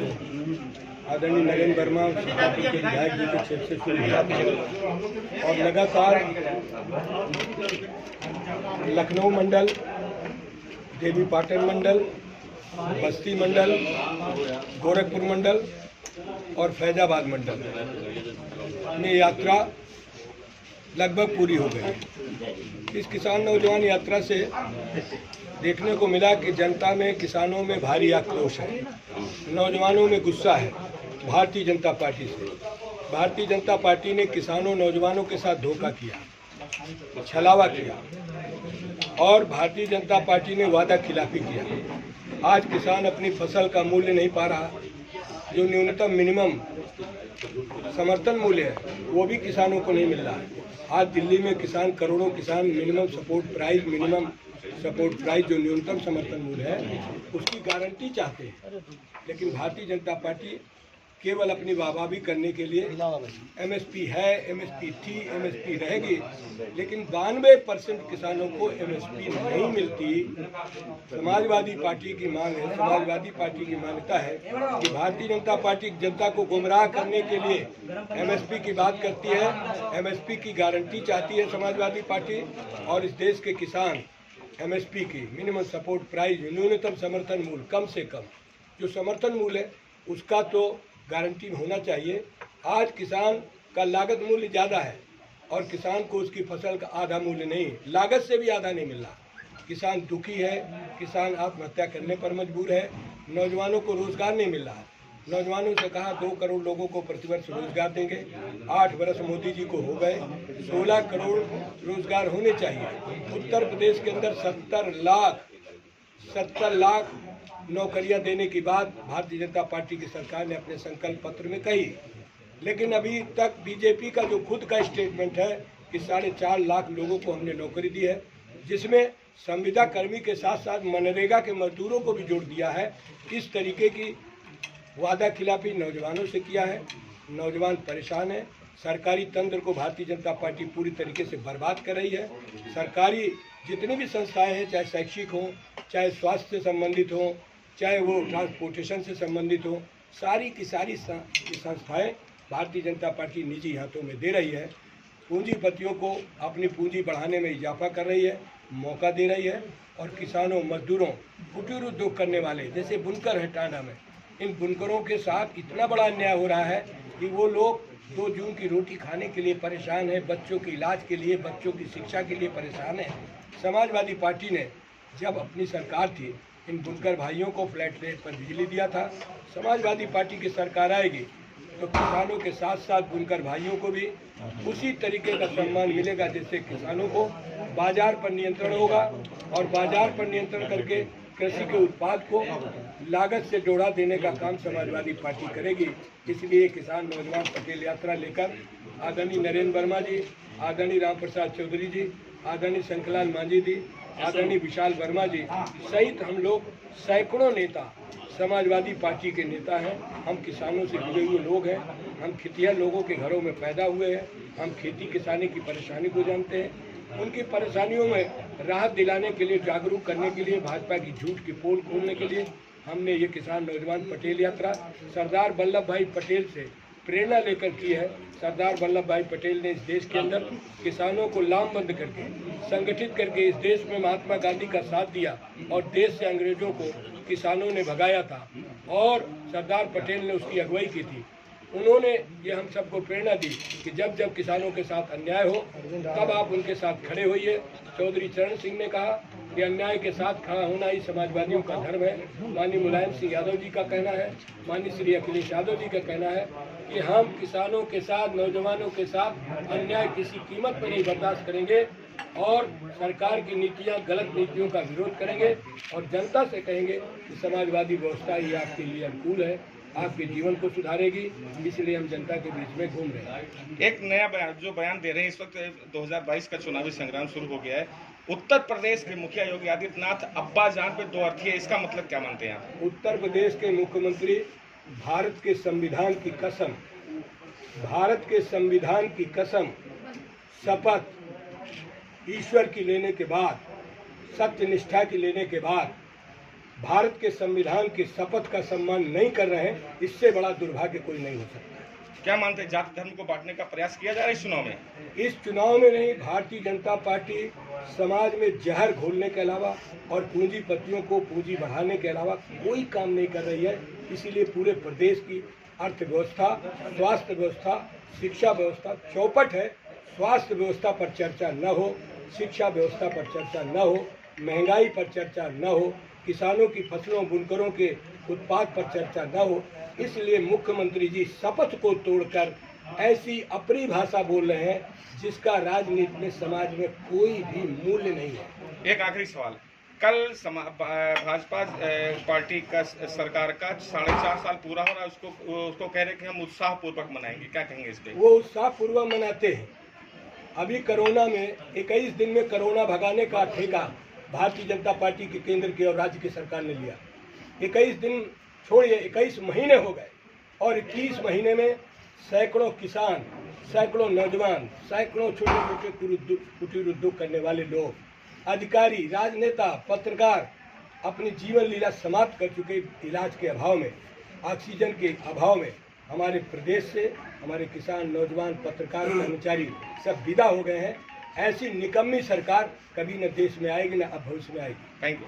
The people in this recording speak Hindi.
आदरणीय नरेंद्र वर्मा सीतापुर के विधायक जी के क्षेत्र से शुरू हुआ और लगातार लखनऊ मंडल, देवीपाटन मंडल, बस्ती मंडल, गोरखपुर मंडल और फैजाबाद मंडल में यात्रा लगभग पूरी हो गई। इस किसान नौजवान यात्रा से देखने को मिला कि जनता में, किसानों में भारी आक्रोश है, नौजवानों में गुस्सा है भारतीय जनता पार्टी से। भारतीय जनता पार्टी ने किसानों, नौजवानों के साथ धोखा किया, छलावा किया और भारतीय जनता पार्टी ने वादा खिलाफी किया। आज किसान अपनी फसल का मूल्य नहीं पा रहा, जो न्यूनतम मिनिमम समर्थन मूल्य है वो भी किसानों को नहीं मिल रहा है। आज दिल्ली में किसान, करोड़ों किसान मिनिमम सपोर्ट प्राइस जो न्यूनतम समर्थन मूल्य है उसकी गारंटी चाहते हैं, लेकिन भारतीय जनता पार्टी केवल अपनी वाहवाही करने के लिए एमएसपी है, एमएसपी थी, एमएसपी रहेगी, लेकिन 92% किसानों को एमएसपी नहीं मिलती। समाजवादी पार्टी की मांग है, समाजवादी पार्टी की मान्यता है कि भारतीय जनता पार्टी जनता को गुमराह करने के लिए एमएसपी की बात करती है, एमएसपी की गारंटी चाहती है समाजवादी पार्टी। और इस देश के किसान एमएसपी की, मिनिमम सपोर्ट प्राइस, न्यूनतम समर्थन मूल्य, कम से कम जो समर्थन मूल्य है उसका तो गारंटी होना चाहिए। आज किसान का लागत मूल्य ज़्यादा है और किसान को उसकी फसल का आधा मूल्य नहीं, लागत से भी आधा नहीं मिल रहा। किसान दुखी है, किसान आत्महत्या करने पर मजबूर है, नौजवानों को रोजगार नहीं मिल रहा है। नौजवानों से कहा 2 करोड़ लोगों को प्रतिवर्ष रोजगार देंगे, 8 वर्ष मोदी जी को हो गए, 16 करोड़ रोजगार होने चाहिए। उत्तर प्रदेश के अंदर 70 लाख नौकरियां देने की बात भारतीय जनता पार्टी की सरकार ने अपने संकल्प पत्र में कही, लेकिन अभी तक बीजेपी का जो खुद का स्टेटमेंट है कि 4.5 लाख लोगों को हमने नौकरी दी है, जिसमें संविदा कर्मी के साथ साथ मनरेगा के मजदूरों को भी जोड़ दिया है। इस तरीके की वादा खिलाफी नौजवानों से किया है। नौजवान परेशान है। सरकारी तंत्र को भारतीय जनता पार्टी पूरी तरीके से बर्बाद कर रही है। सरकारी जितनी भी संस्थाएं हैं, चाहे शैक्षिक हों, चाहे स्वास्थ्य से संबंधित हों, चाहे वो ट्रांसपोर्टेशन से संबंधित हो, सारी की सारी संस्थाएं भारतीय जनता पार्टी निजी हाथों में दे रही है। पूंजीपतियों को अपनी पूंजी बढ़ाने में इजाफा कर रही है, मौका दे रही है और किसानों, मजदूरों, कुटीर उद्योग करने वाले जैसे बुनकर है टांडा में, इन बुनकरों के साथ इतना बड़ा अन्याय हो रहा है कि वो लोग 2 जून की रोटी खाने के लिए परेशान है, बच्चों के इलाज के लिए, बच्चों की शिक्षा के लिए परेशान है। समाजवादी पार्टी ने जब अपनी सरकार थी, इन बुनकर भाइयों को फ्लैट रेट पर बिजली दिया था। समाजवादी पार्टी की सरकार आएगी तो किसानों के साथ साथ बुनकर भाइयों को भी उसी तरीके का सम्मान मिलेगा, जिससे किसानों को बाजार पर नियंत्रण होगा और बाजार पर नियंत्रण करके कृषि के उत्पाद को लागत से जोड़ा देने का काम समाजवादी पार्टी करेगी। इसलिए किसान नौजवान पटेल यात्रा लेकर आदरणीय नरेंद्र वर्मा जी, आदरणीय राम प्रसाद चौधरी जी, आदरणीय शंकरलाल मांझी जी, आदरणीय विशाल वर्मा जी सहित हम लोग सैकड़ों नेता समाजवादी पार्टी के नेता हैं। हम किसानों से जुड़े हुए लोग हैं, हम खेतिया लोगों के घरों में पैदा हुए हैं, हम खेती किसानी की परेशानी को जानते हैं। उनकी परेशानियों में राहत दिलाने के लिए, जागरूक करने के लिए, भाजपा की झूठ की पोल खोलने के लिए हमने ये किसान नौजवान पटेल यात्रा सरदार वल्लभ भाई पटेल से प्रेरणा लेकर की है। सरदार वल्लभ भाई पटेल ने इस देश के अंदर किसानों को लामबंद करके, संगठित करके इस देश में महात्मा गांधी का साथ दिया और देश से अंग्रेजों को किसानों ने भगाया था और सरदार पटेल ने उसकी अगुवाई की थी। उन्होंने ये हम सबको प्रेरणा दी कि जब जब किसानों के साथ अन्याय हो तब आप उनके साथ खड़े होइए। चौधरी चरण सिंह ने कहा कि अन्याय के साथ खड़ा होना ही समाजवादियों का धर्म है। माननीय मुलायम सिंह यादव जी का कहना है, माननीय श्री अखिलेश यादव जी का कहना है कि हम किसानों के साथ, नौजवानों के साथ अन्याय किसी कीमत पर नहीं बर्दाश्त करेंगे और सरकार की नीतियां, गलत नीतियों का विरोध करेंगे और जनता से कहेंगे कि समाजवादी व्यवस्था ही आपके लिए अनुकूल है, आपके जीवन को सुधारेगी। इसलिए हम जनता के बीच में घूम रहे हैं। एक नया बयान दे रहे हैं। इस वक्त 2022 का चुनावी संग्राम शुरू हो गया है। उत्तर प्रदेश के मुखिया योगी आदित्यनाथ अब्बा जान पे 2 अर्थी है, इसका मतलब क्या मानते हैं आप? उत्तर प्रदेश के मुख्यमंत्री भारत के संविधान की कसम, भारत के संविधान की कसम, शपथ ईश्वर की लेने के बाद, सत्य निष्ठा की लेने के बाद भारत के संविधान की शपथ का सम्मान नहीं कर रहे हैं, इससे बड़ा दुर्भाग्य कोई नहीं हो सकता। क्या मानते हैं, जाति धर्म को बांटने का प्रयास किया जा रहा है इस चुनाव में? इस चुनाव में नहीं, भारतीय जनता पार्टी समाज में जहर घोलने के अलावा और पूंजीपतियों को पूंजी बढ़ाने के अलावा कोई काम नहीं कर रही है। इसीलिए पूरे प्रदेश की अर्थव्यवस्था, स्वास्थ्य व्यवस्था, शिक्षा व्यवस्था चौपट है। स्वास्थ्य व्यवस्था पर चर्चा न हो, शिक्षा व्यवस्था पर चर्चा न हो, महंगाई पर चर्चा न हो, किसानों की फसलों, बुनकरों के उत्पाद पर चर्चा न हो। इसलिए मुख्यमंत्री जी शपथ को तोड़कर ऐसी अपरिभाषा बोल रहे हैं जिसका राजनीति में, समाज में कोई भी मूल्य नहीं है। एक आखिरी सवाल, कल भाजपा पार्टी का सरकार का 4.5 साल पूरा हो रहा है, उसको कह रहे हैं कि हम उत्साह पूर्वक मनाएंगे, क्या कहेंगे इस पे? वो उत्साह पूर्वक मनाते हैं। अभी कोरोना में 21 दिन में कोरोना भगाने का ठेका भारतीय जनता पार्टी के केंद्र की और राज्य की सरकार ने लिया। 21 दिन छोड़िए, 21 महीने हो गए और 21 महीने में सैकड़ों किसान, सैकड़ों नौजवान, सैकड़ों छोटे छोटे कुटीर उद्योग करने वाले लोग, अधिकारी, राजनेता, पत्रकार अपनी जीवन लीला समाप्त कर चुके। इलाज के अभाव में, ऑक्सीजन के अभाव में हमारे प्रदेश से हमारे किसान, नौजवान, पत्रकार, कर्मचारी सब विदा हो गए हैं। ऐसी निकम्मी सरकार कभी न देश में आएगी, न अब भविष्य में आएगी। Thank you.